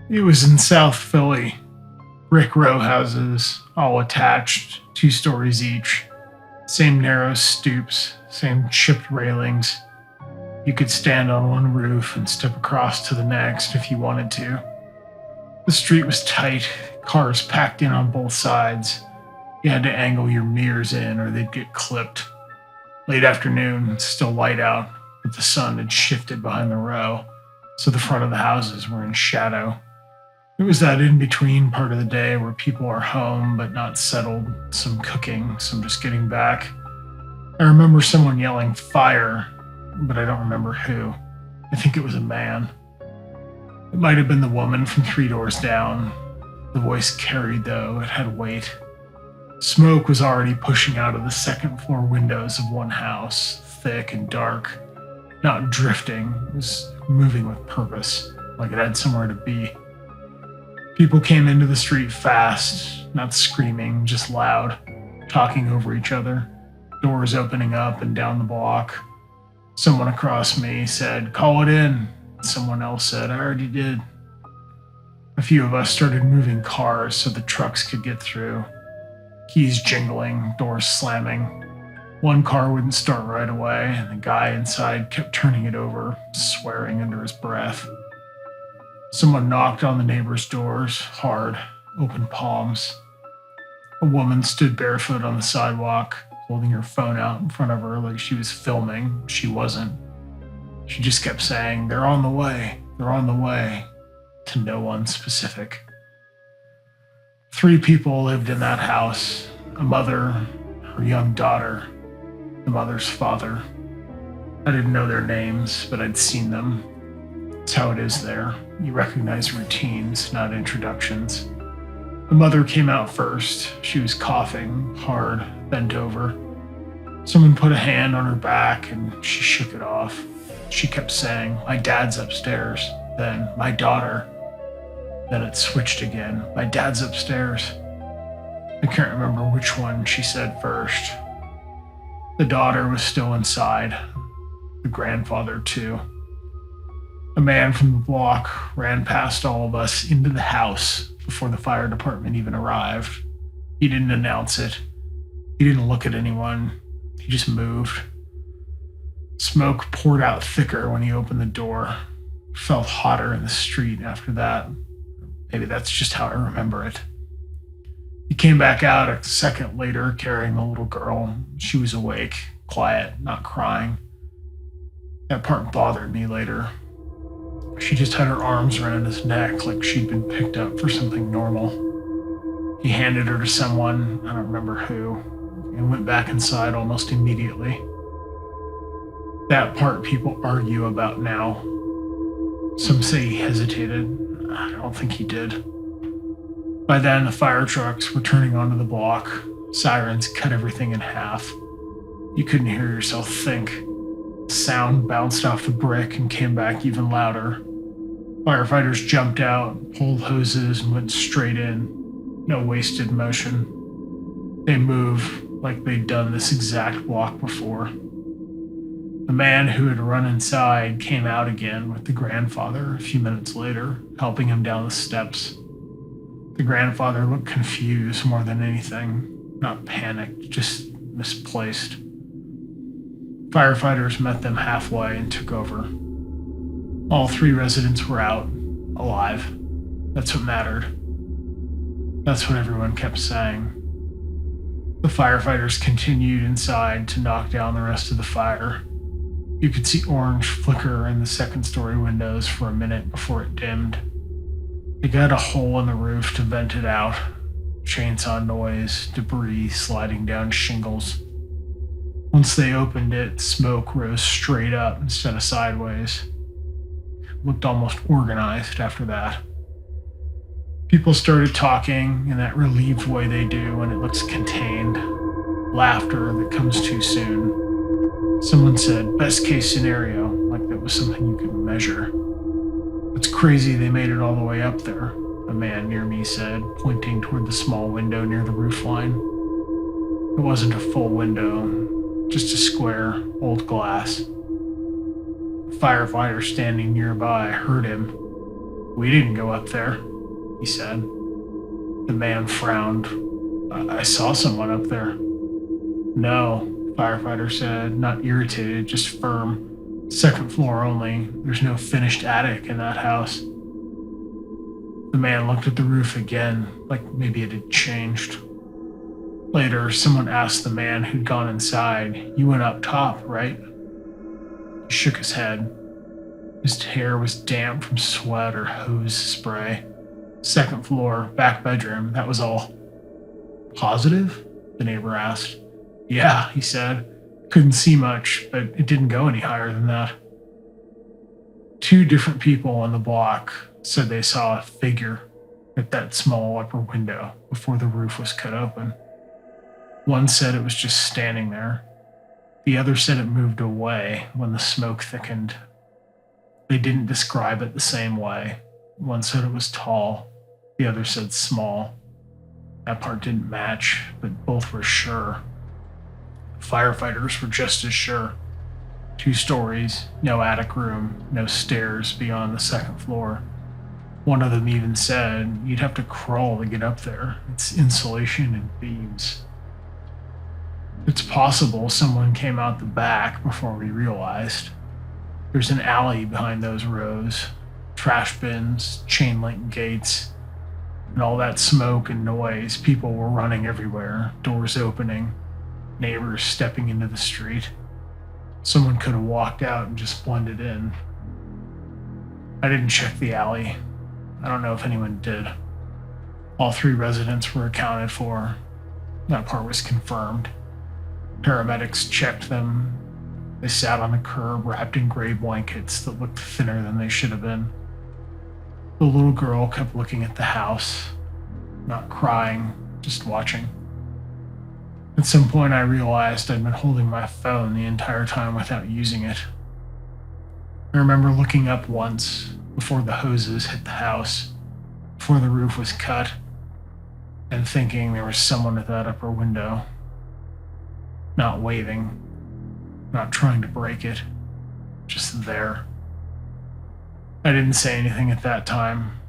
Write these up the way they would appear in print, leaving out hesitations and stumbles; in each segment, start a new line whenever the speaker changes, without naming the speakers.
It was in South Philly. Brick row houses, all attached, 2 stories each. Same narrow stoops, same chipped railings. You could stand on one roof and step across to the next if you wanted to. The street was tight, cars packed in on both sides. You had to angle your mirrors in or they'd get clipped. Late afternoon, still light out, but the sun had shifted behind the row, so the front of the houses were in shadow. It was that in-between part of the day where people are home but not settled, some cooking, some just getting back. I remember someone yelling fire, but I don't remember who. I think it was a man. It might have been the woman from 3 doors down. The voice carried, though, it had weight. Smoke was already pushing out of the second-floor windows of one house, thick and dark. Not drifting, it was moving with purpose, like it had somewhere to be. People came into the street fast, not screaming, just loud, talking over each other, doors opening up and down the block. Someone across me said, "Call it in." Someone else said, "I already did." A few of us started moving cars so the trucks could get through. Keys jingling, doors slamming. One car wouldn't start right away, and the guy inside kept turning it over, swearing under his breath. Someone knocked on the neighbors' doors, hard, open palms. A woman stood barefoot on the sidewalk, holding her phone out in front of her like she was filming. She wasn't. She just kept saying, "They're on the way, they're on the way," to no one specific. 3 people lived in that house: a mother, her young daughter, the mother's father. I didn't know their names, but I'd seen them. It's how it is there. You recognize routines, not introductions. The mother came out first. She was coughing, hard, bent over. Someone put a hand on her back and she shook it off. She kept saying, "My dad's upstairs." Then, "My daughter." Then it switched again. "My dad's upstairs." I can't remember which one she said first. The daughter was still inside. The grandfather, too. A man from the block ran past all of us into the house before the fire department even arrived. He didn't announce it. He didn't look at anyone. He just moved. Smoke poured out thicker when he opened the door. It felt hotter in the street after that. Maybe that's just how I remember it. He came back out a second later carrying the little girl. She was awake, quiet, not crying. That part bothered me later. She just had her arms around his neck like she'd been picked up for something normal. He handed her to someone, I don't remember who, and went back inside almost immediately. That part people argue about now. Some say he hesitated. I don't think he did. By then, the fire trucks were turning onto the block. Sirens cut everything in half. You couldn't hear yourself think. Sound bounced off the brick and came back even louder. Firefighters jumped out, pulled hoses, and went straight in. No wasted motion. They moved like they'd done this exact block before. The man who had run inside came out again with the grandfather a few minutes later, helping him down the steps. The grandfather looked confused more than anything, not panicked, just misplaced. Firefighters met them halfway and took over. All 3 residents were out, alive. That's what mattered. That's what everyone kept saying. The firefighters continued inside to knock down the rest of the fire. You could see orange flicker in the second-story windows for a minute before it dimmed. They got a hole in the roof to vent it out. Chainsaw noise, debris sliding down shingles. Once they opened it, smoke rose straight up instead of sideways. It looked almost organized after that. People started talking in that relieved way they do when it looks contained. Laughter that comes too soon. Someone said, "Best case scenario," like that was something you could measure. "It's crazy they made it all the way up there," a man near me said, pointing toward the small window near the roofline. It wasn't a full window, just a square, old glass. A firefighter standing nearby heard him. We didn't go up there, he said. The man frowned. I saw someone up there. No, firefighter said, not irritated, just firm. Second floor only. There's no finished attic in that house. The man looked at the roof again, like maybe it had changed. Later, someone asked the man who'd gone inside, "You went up top, right?" He shook his head. His hair was damp from sweat or hose spray. Second floor, back bedroom, that was all. Positive? The neighbor asked. Yeah, he said. Couldn't see much, but it didn't go any higher than that. Two different people on the block said they saw a figure at that small upper window before the roof was cut open. One said it was just standing there. The other said it moved away when the smoke thickened. They didn't describe it the same way. One said it was tall, the other said small. That part didn't match, but both were sure. Firefighters were just as sure. 2 stories, no attic room, no stairs beyond the second floor. One of them even said you'd have to crawl to get up there. It's insulation and beams. It's possible someone came out the back before we realized. There's an alley behind those rows, trash bins, chain link gates, and all that smoke and noise. People were running everywhere, doors opening, neighbors stepping into the street. Someone could have walked out and just blended in. I didn't check the alley. I don't know if anyone did. All 3 residents were accounted for. That part was confirmed. Paramedics checked them. They sat on the curb wrapped in gray blankets that looked thinner than they should have been. The little girl kept looking at the house, not crying, just watching. At some point, I realized I'd been holding my phone the entire time without using it. I remember looking up once before the hoses hit the house, before the roof was cut, and thinking there was someone at that upper window. Not waving, not trying to break it, just there. I didn't say anything at that time.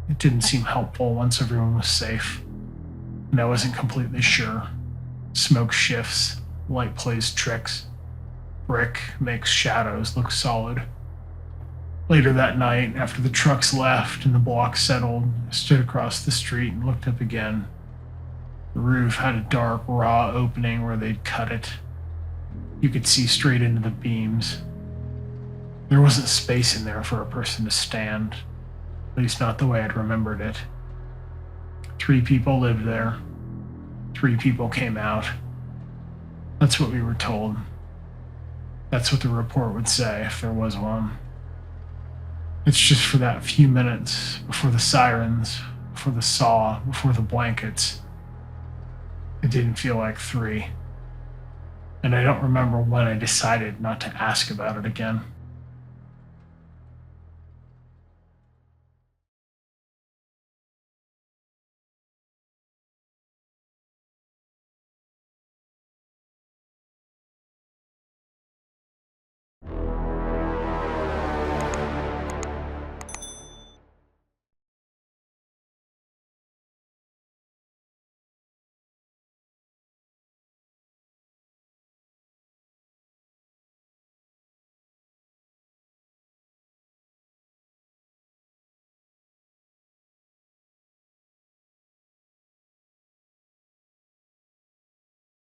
It didn't seem helpful once everyone was safe, and I wasn't completely sure. Smoke shifts, light plays tricks. Brick makes shadows look solid. Later that night, after the trucks left and the block settled, I stood across the street and looked up again. The roof had a dark, raw opening where they'd cut it. You could see straight into the beams. There wasn't space in there for a person to stand, at least not the way I'd remembered it. 3 people lived there. 3 people came out. That's what we were told. That's what the report would say if there was one. It's just for that few minutes before the sirens, before the saw, before the blankets. It didn't feel like 3. And I don't remember when I decided not to ask about it again.